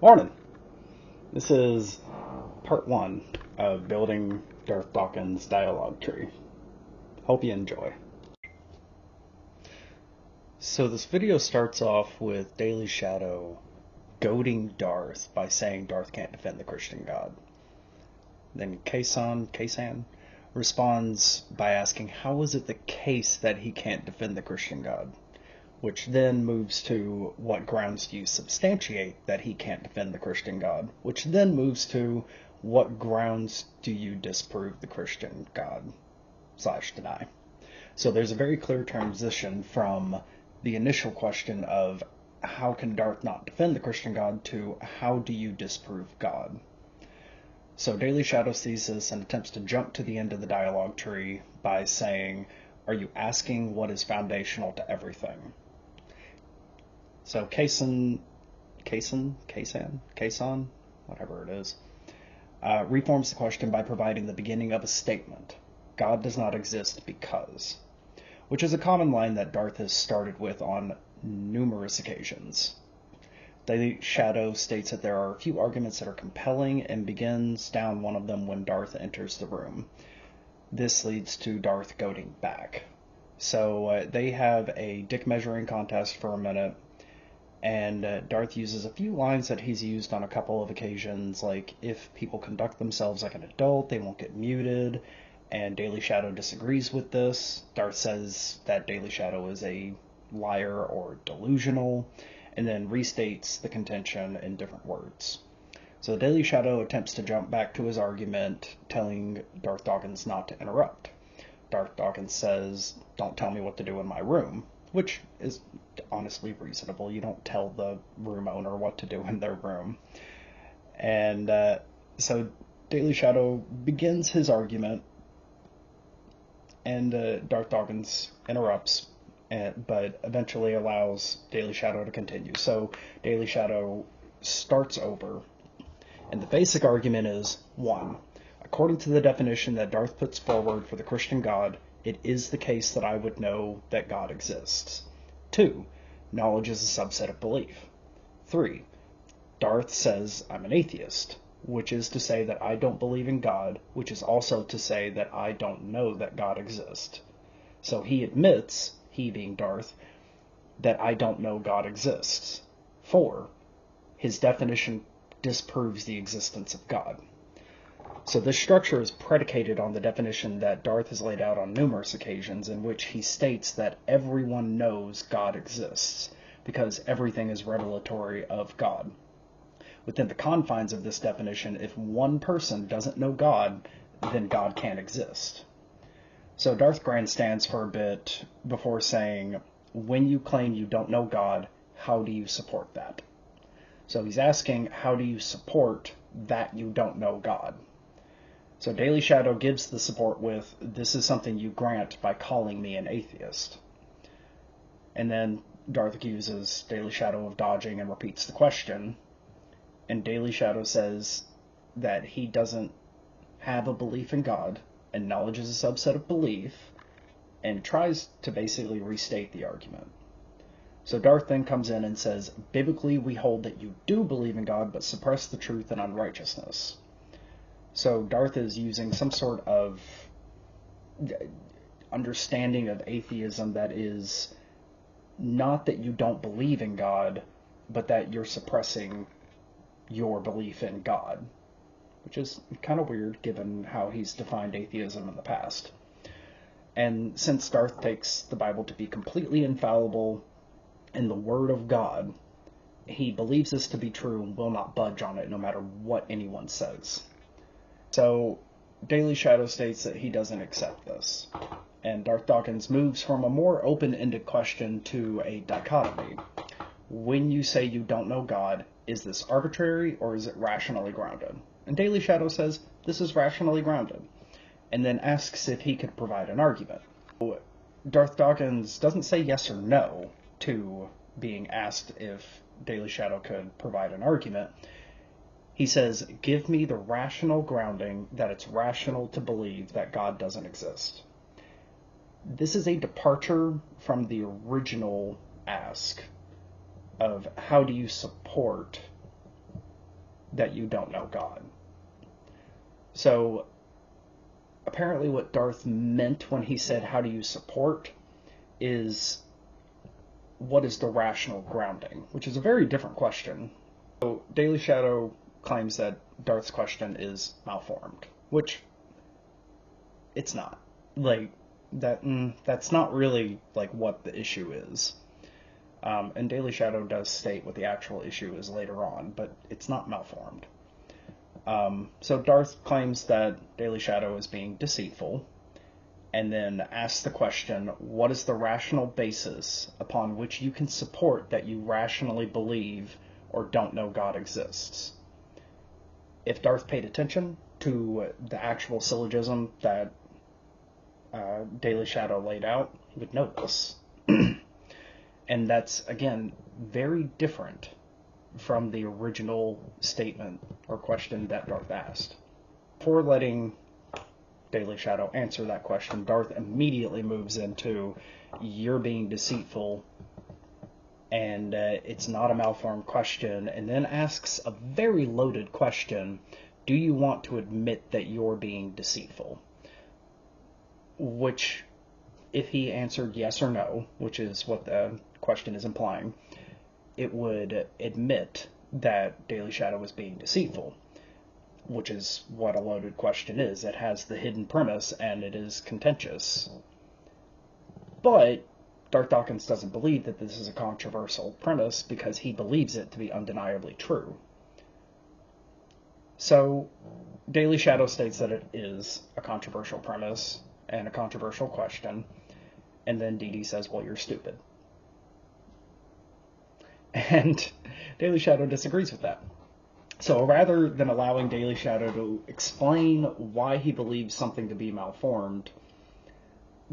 Morning! This is part one of building Darth Dawkins Dialog Tree. Hope you enjoy. So this video starts off with Daily Shadow goading Darth by saying Darth can't defend the Christian God. Then KaySan responds by asking, how is it the case that he can't defend the Christian God? Which then moves to, what grounds do you substantiate that he can't defend the Christian God? Which then moves to, what grounds do you disprove the Christian God / deny? So there's a very clear transition from the initial question of how can Darth not defend the Christian God to how do you disprove God? So Daily Shadow sees this and attempts to jump to the end of the dialogue tree by saying, are you asking what is foundational to everything? So KaySan, whatever it is, reforms the question by providing the beginning of a statement. God does not exist because, which is a common line that Darth has started with on numerous occasions. Daily Shadow states that there are a few arguments that are compelling and begins down one of them when Darth enters the room. This leads to Darth goading back. So they have a dick measuring contest for a minute. And Darth uses a few lines that he's used on a couple of occasions, like, if people conduct themselves like an adult, they won't get muted, and Daily Shadow disagrees with this. Darth says that Daily Shadow is a liar or delusional, and then restates the contention in different words. So Daily Shadow attempts to jump back to his argument, telling Darth Dawkins not to interrupt. Darth Dawkins says, don't tell me what to do in my room, which is honestly reasonable. You don't tell the room owner what to do in their room. And so Daily Shadow begins his argument, and Darth Dawkins interrupts, but eventually allows Daily Shadow to continue. So Daily Shadow starts over, and the basic argument is, 1. According to the definition that Darth puts forward for the Christian God, it is the case that I would know that God exists. 2. Knowledge is a subset of belief. 3. Darth says I'm an atheist, which is to say that I don't believe in God, which is also to say that I don't know that God exists. So he admits, he being Darth, that I don't know God exists. 4. His definition disproves the existence of God. So this structure is predicated on the definition that Darth has laid out on numerous occasions, in which he states that everyone knows God exists, because everything is revelatory of God. Within the confines of this definition, if one person doesn't know God, then God can't exist. So Darth grandstands for a bit before saying, when you claim you don't know God, how do you support that? So he's asking, how do you support that you don't know God? So Daily Shadow gives the support with, this is something you grant by calling me an atheist. And then Darth accuses Daily Shadow of dodging and repeats the question. And Daily Shadow says that he doesn't have a belief in God, and knowledge is a subset of belief, and tries to basically restate the argument. So Darth then comes in and says, biblically we hold that you do believe in God, but suppress the truth and unrighteousness. So Darth is using some sort of understanding of atheism that is not that you don't believe in God, but that you're suppressing your belief in God, which is kind of weird given how he's defined atheism in the past. And since Darth takes the Bible to be completely infallible and the Word of God, he believes this to be true and will not budge on it no matter what anyone says. So Daily Shadow states that he doesn't accept this, and Darth Dawkins moves from a more open-ended question to a dichotomy. When you say you don't know God, is this arbitrary or is it rationally grounded? And Daily Shadow says this is rationally grounded, and then asks if he could provide an argument. Darth Dawkins doesn't say yes or no to being asked if Daily Shadow could provide an argument. He says, give me the rational grounding that it's rational to believe that God doesn't exist. This is a departure from the original ask of how do you support that you don't know God. So apparently what Darth meant when he said, how do you support, is what is the rational grounding, which is a very different question. So Daily Shadow claims that Darth's question is malformed, which it's not. Like, that's not really like what the issue is. And Daily Shadow does state what the actual issue is later on, but it's not malformed. So Darth claims that Daily Shadow is being deceitful, and then asks the question, what is the rational basis upon which you can support that you rationally believe or don't know God exists? If Darth paid attention to the actual syllogism that Daily Shadow laid out, he would know this. And that's, again, very different from the original statement or question that Darth asked. Before letting Daily Shadow answer that question, Darth immediately moves into, you're being deceitful, and it's not a malformed question, and then asks a very loaded question, do you want to admit that you're being deceitful? Which, if he answered yes or no, which is what the question is implying, it would admit that Daily Shadow was being deceitful, which is what a loaded question is. It has the hidden premise, and it is contentious. But Darth Dawkins doesn't believe that this is a controversial premise because he believes it to be undeniably true. So Daily Shadow states that it is a controversial premise and a controversial question, and then DD says, well, you're stupid. And Daily Shadow disagrees with that. So rather than allowing Daily Shadow to explain why he believes something to be malformed,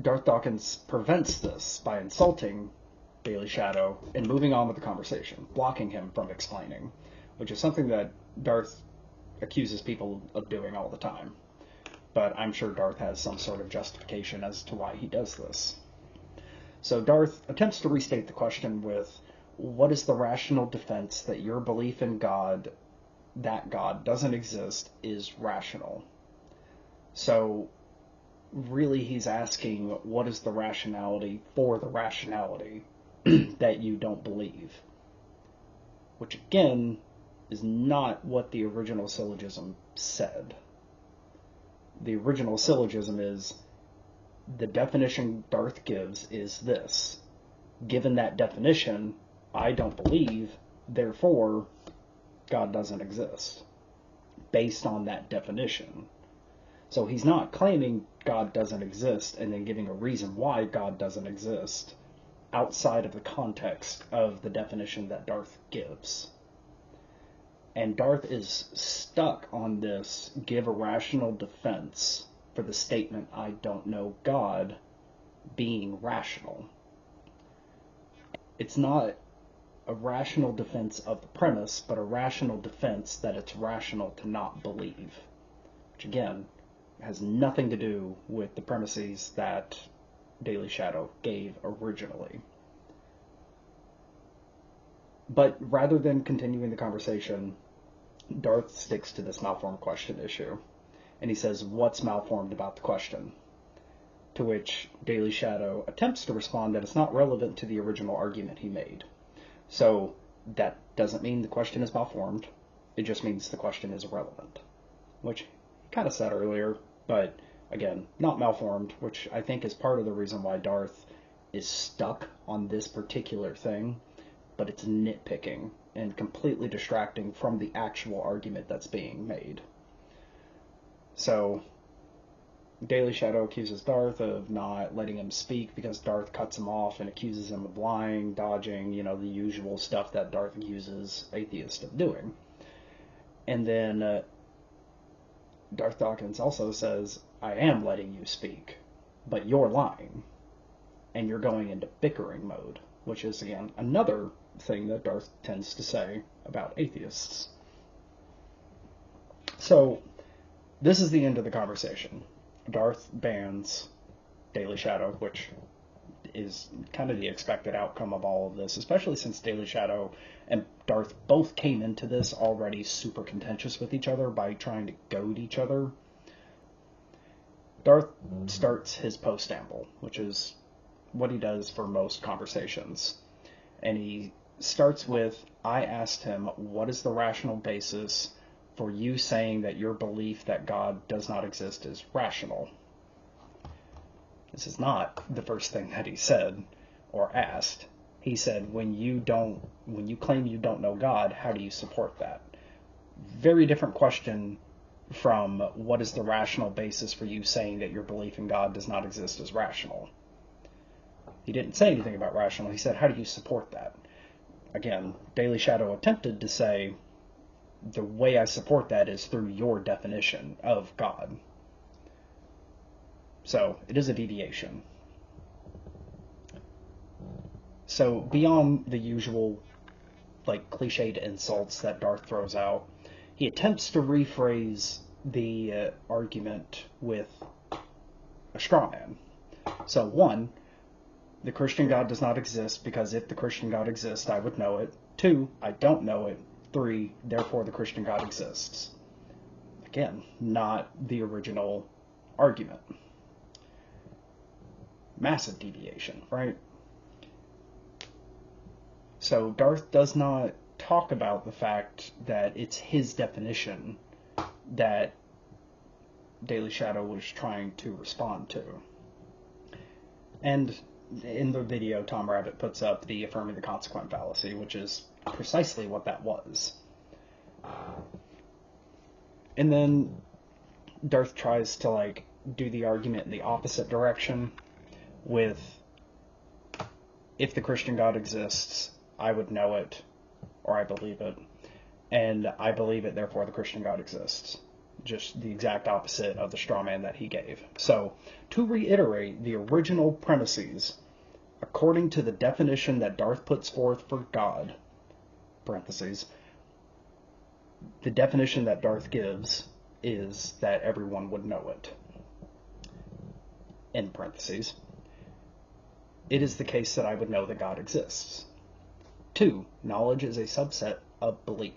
Darth Dawkins prevents this by insulting Daily Shadow and moving on with the conversation, blocking him from explaining, which is something that Darth accuses people of doing all the time. But I'm sure Darth has some sort of justification as to why he does this. So Darth attempts to restate the question with, what is the rational defense that your belief in God, that God doesn't exist, is rational? So really he's asking, what is the rationality for the rationality that you don't believe? Which again is not what the original syllogism said. The original syllogism is, the definition Darth gives is this. Given that definition, I don't believe, therefore, God doesn't exist. Based on that definition. So he's not claiming God doesn't exist and then giving a reason why God doesn't exist outside of the context of the definition that Darth gives. And Darth is stuck on this, give a rational defense for the statement, I don't know God, being rational. It's not a rational defense of the premise, but a rational defense that it's rational to not believe. Which again, has nothing to do with the premises that Daily Shadow gave originally. But rather than continuing the conversation, Darth sticks to this malformed question issue. And he says, what's malformed about the question? To which Daily Shadow attempts to respond that it's not relevant to the original argument he made. So that doesn't mean the question is malformed. It just means the question is irrelevant. Which he kind of said earlier, but again, not malformed, which I think is part of the reason why Darth is stuck on this particular thing, but it's nitpicking and completely distracting from the actual argument that's being made. So Daily Shadow accuses Darth of not letting him speak because Darth cuts him off and accuses him of lying, dodging, the usual stuff that Darth accuses atheists of doing. And then Darth Dawkins also says, I am letting you speak, but you're lying. And you're going into bickering mode, which is, again, another thing that Darth tends to say about atheists. So, this is the end of the conversation. Darth bans Daily Shadow, which is kind of the expected outcome of all of this, especially since Daily Shadow and Darth both came into this already super contentious with each other by trying to goad each other. Darth starts his Postamble, which is what he does for most conversations. And he starts with, I asked him, what is the rational basis for you saying that your belief that God does not exist is rational? This is not the first thing that he said or asked. He said, when you claim you don't know God, how do you support that? Very different question from what is the rational basis for you saying that your belief in God does not exist as rational. He didn't say anything about rational. He said, how do you support that? Again, Daily Shadow attempted to say, the way I support that is through your definition of God. So, it is a deviation. So, beyond the usual, cliched insults that Darth throws out, he attempts to rephrase the argument with a straw man. So, 1, the Christian God does not exist because if the Christian God exists, I would know it. 2, I don't know it. 3, therefore the Christian God exists. Again, not the original argument. Massive deviation, right? So Darth does not talk about the fact that it's his definition that Daily Shadow was trying to respond to. And in the video, Tom Rabbit puts up the affirming the consequent fallacy, which is precisely what that was. And then Darth tries to do the argument in the opposite direction with, if the Christian God exists, I would know it, or I believe it, and I believe it, therefore the Christian God exists. Just the exact opposite of the straw man that he gave. So, to reiterate the original premises, according to the definition that Darth puts forth for God, parentheses, the definition that Darth gives is that everyone would know it. In parentheses, it is the case that I would know that God exists. 2, knowledge is a subset of belief.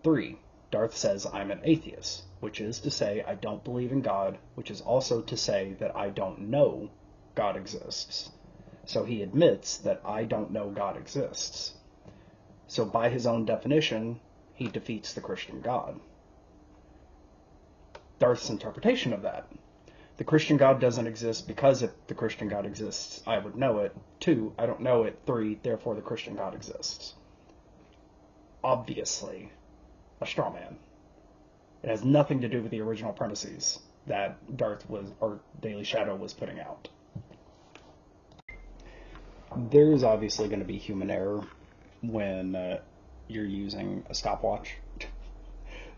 3, Darth says I'm an atheist, which is to say I don't believe in God, which is also to say that I don't know God exists. So he admits that I don't know God exists. So by his own definition, he defeats the Christian God. Darth's interpretation of that. The Christian God doesn't exist because if the Christian God exists, I would know it. 2, I don't know it. 3, therefore the Christian God exists. Obviously, a straw man. It has nothing to do with the original premises that Darth was, or Daily Shadow was putting out. There's obviously going to be human error when you're using a stopwatch.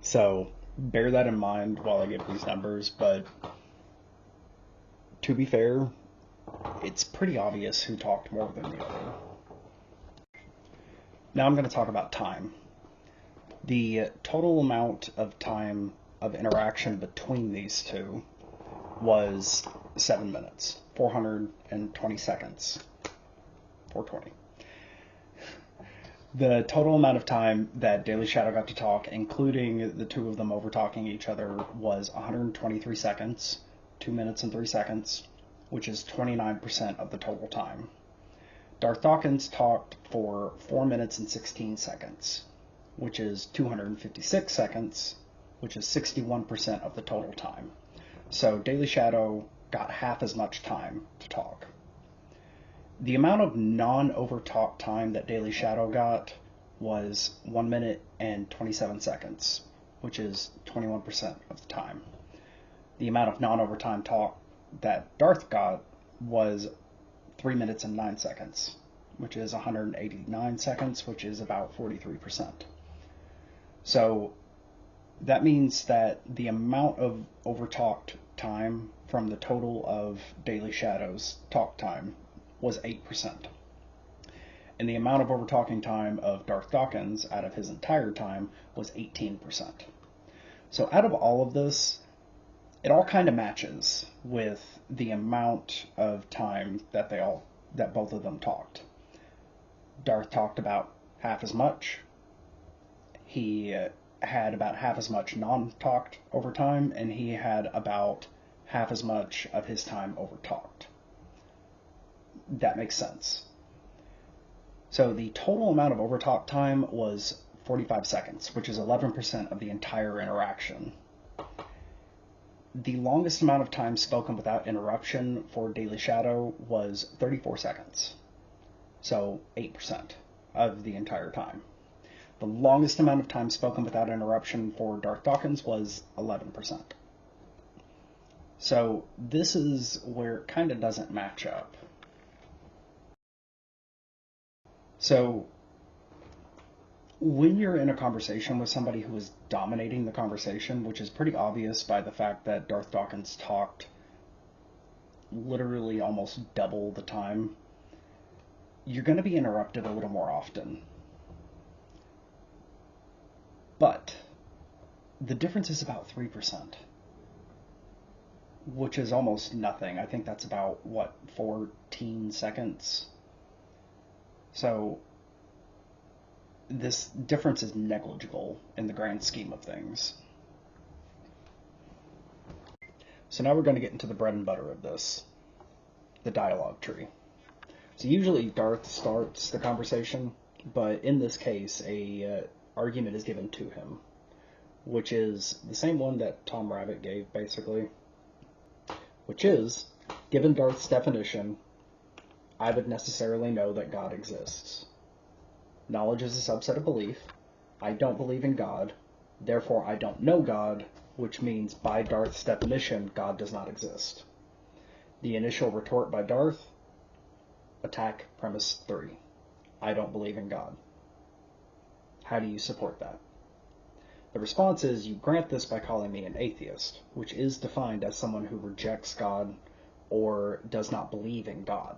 So bear that in mind while I give these numbers, but to be fair, it's pretty obvious who talked more than the other. Now I'm going to talk about time. The total amount of time of interaction between these two was 7 minutes, 420 seconds, 420. The total amount of time that Daily Shadow got to talk, including the two of them over-talking each other, was 123 seconds, 2 minutes and 3 seconds, which is 29% of the total time. Darth Dawkins talked for 4 minutes and 16 seconds, which is 256 seconds, which is 61% of the total time. So Daily Shadow got half as much time to talk. The amount of non-over-talk time that Daily Shadow got was 1 minute and 27 seconds, which is 21% of the time. The amount of non-overtime talk that Darth got was 3 minutes and 9 seconds, which is 189 seconds, which is about 43%. So that means that the amount of overtalked time from the total of Daily Shadow's talk time was 8%. And the amount of overtalking time of Darth Dawkins out of his entire time was 18%. So out of all of this, it all kind of matches with the amount of time that both of them talked. Darth talked about half as much. He had about half as much non-talked over time, and he had about half as much of his time over talked. That makes sense. So the total amount of overtalk time was 45 seconds, which is 11% of the entire interaction. The longest amount of time spoken without interruption for Daily Shadow was 34 seconds. So 8% of the entire time. The longest amount of time spoken without interruption for Darth Dawkins was 11%. So this is where it kind of doesn't match up. So when you're in a conversation with somebody who is dominating the conversation, which is pretty obvious by the fact that Darth Dawkins talked literally almost double the time, you're going to be interrupted a little more often. But the difference is about 3%, which is almost nothing. I think that's about, 14 seconds? So this difference is negligible in the grand scheme of things. So now we're going to get into the bread and butter of this, the dialogue tree. So usually Darth starts the conversation, but in this case, a argument is given to him, which is the same one that Tom Rabbit gave, basically, which is, given Darth's definition, I would necessarily know that God exists. Knowledge is a subset of belief. I don't believe in God, therefore I don't know God, which means by Darth's definition, God does not exist. The initial retort by Darth, attack premise 3. I don't believe in God. How do you support that? The response is, you grant this by calling me an atheist, which is defined as someone who rejects God or does not believe in God.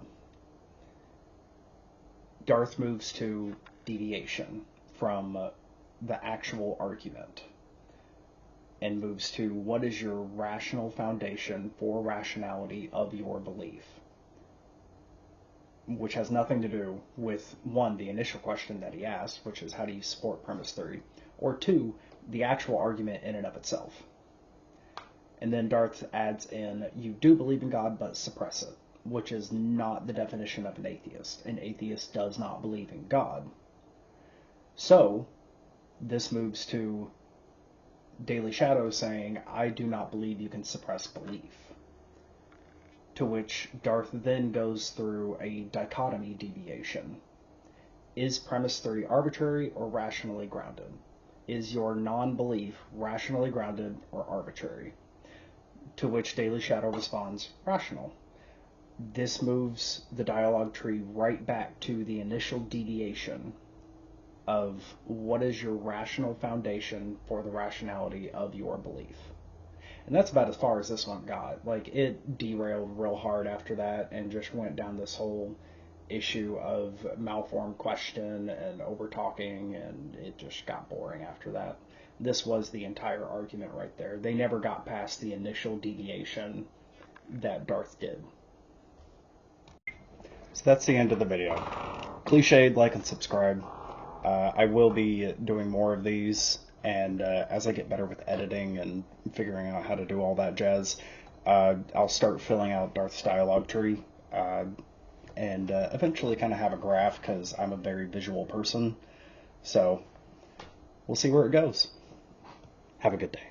Darth moves to deviation from the actual argument and moves to, what is your rational foundation for rationality of your belief? Which has nothing to do with, 1, the initial question that he asked, which is how do you support premise 3, or 2, the actual argument in and of itself. And then Darth adds in, you do believe in God, but suppress it, which is not the definition of an atheist. An atheist does not believe in God. So this moves to Daily Shadow saying, I do not believe you can suppress belief. To which Darth then goes through a dichotomy deviation. Is premise 3 arbitrary or rationally grounded? Is your non-belief rationally grounded or arbitrary? To which Daily Shadow responds, rational. This moves the dialogue tree right back to the initial deviation of what is your rational foundation for the rationality of your belief. And that's about as far as this one got. Like, it derailed real hard after that and just went down this whole issue of Malformed Question and over-talking, and it just got boring after that. This was the entire argument right there. They never got past the initial deviation that Darth did. So that's the end of the video. Cliched, like and subscribe. I will be doing more of these, and as I get better with editing and figuring out how to do all that jazz, I'll start filling out Darth's dialogue tree, and eventually kind of have a graph, because I'm a very visual person. So we'll see where it goes. Have a good day.